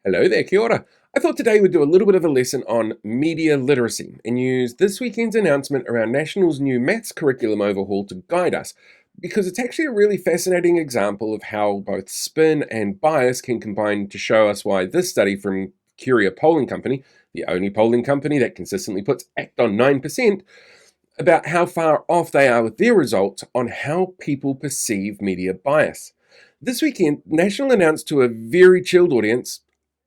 Hello there, kia ora. I thought today we'd do a little bit of a lesson on media literacy and use this weekend's announcement around National's new maths curriculum overhaul to guide us, because it's actually a really fascinating example of how both spin and bias can combine to show us why this study from Curia Polling Company, the only polling company that consistently puts ACT on 9%, about how far off they are with their results on how people perceive media bias. This weekend, National announced to a very chilled audience,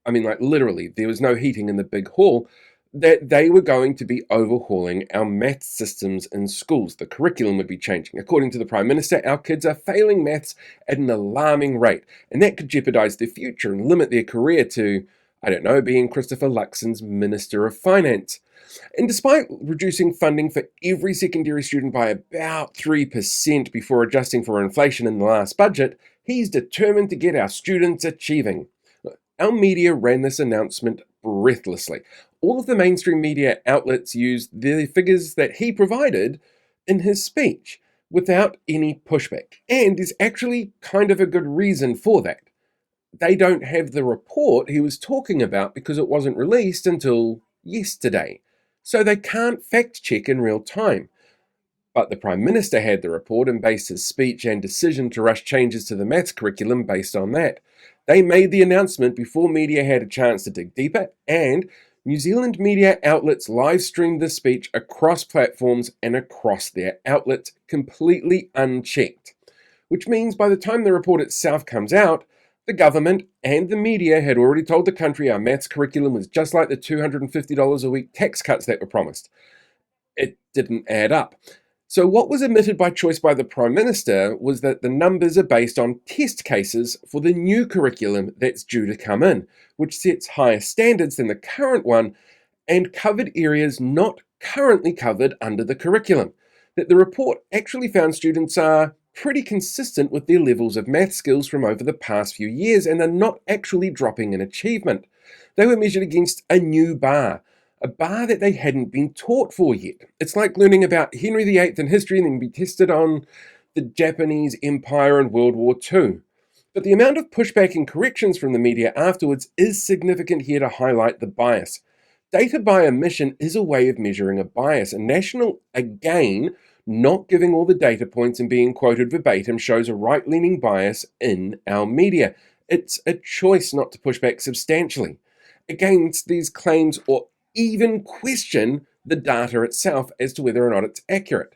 literally, there was no heating in the big hall, that they were going to be overhauling our maths systems in schools. The curriculum would be changing. According to the Prime Minister, our kids are failing maths at an alarming rate, and that could jeopardise their future and limit their career to, being Christopher Luxon's Minister of Finance. And despite reducing funding for every secondary student by about 3% before adjusting for inflation in the last budget, he's determined to get our students achieving. Our media ran this announcement breathlessly. All of the mainstream media outlets used the figures that he provided in his speech without any pushback. And there's actually kind of a good reason for that. They don't have the report he was talking about because it wasn't released until yesterday. So they can't fact check in real time. But the Prime Minister had the report and based his speech and decision to rush changes to the maths curriculum based on that. They made the announcement before media had a chance to dig deeper, and New Zealand media outlets live streamed the speech across platforms and across their outlets completely unchecked. Which means by the time the report itself comes out, the government and the media had already told the country our maths curriculum was just like the $250 a week tax cuts that were promised. It didn't add up. So what was omitted by choice by the Prime Minister was that the numbers are based on test cases for the new curriculum that's due to come in, which sets higher standards than the current one and covered areas not currently covered under the curriculum. That the report actually found students are pretty consistent with their levels of math skills from over the past few years and are not actually dropping in achievement. They were measured against a new bar. A bar that they hadn't been taught for yet. It's like learning about Henry VIII in history and then be tested on the Japanese Empire and World War II. But the amount of pushback and corrections from the media afterwards is significant here to highlight the bias. Data by omission is a way of measuring a bias, and National, again, not giving all the data points and being quoted verbatim shows a right-leaning bias in our media. It's a choice not to push back substantially against these claims or even question the data itself as to whether or not it's accurate,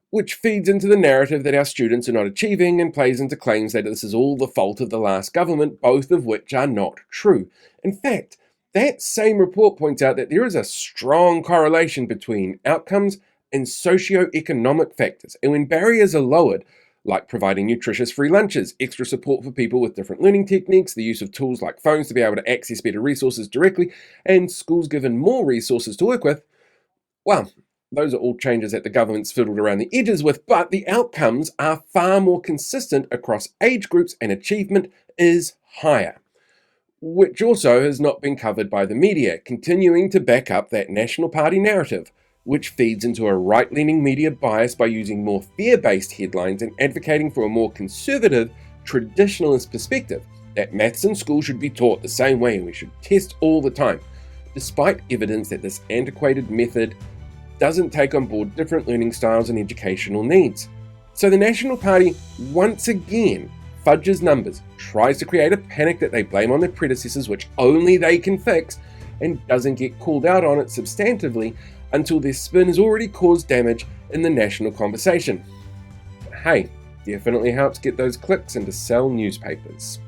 which feeds into the narrative that our students are not achieving and plays into claims that this is all the fault of the last government, both of which are not true. In fact, that same report points out that there is a strong correlation between outcomes and socio-economic factors, and when barriers are lowered, like providing nutritious free lunches, extra support for people with different learning techniques, the use of tools like phones to be able to access better resources directly, and schools given more resources to work with, well, those are all changes that the government's fiddled around the edges with, but the outcomes are far more consistent across age groups and achievement is higher, which also has not been covered by the media, continuing to back up that National Party narrative, which feeds into a right-leaning media bias by using more fear-based headlines and advocating for a more conservative, traditionalist perspective that maths in school should be taught the same way and we should test all the time, despite evidence that this antiquated method doesn't take on board different learning styles and educational needs. So the National Party once again fudges numbers, tries to create a panic that they blame on their predecessors, which only they can fix, and doesn't get called out on it substantively until their spin has already caused damage in the national conversation. But hey, definitely helps get those clicks and to sell newspapers.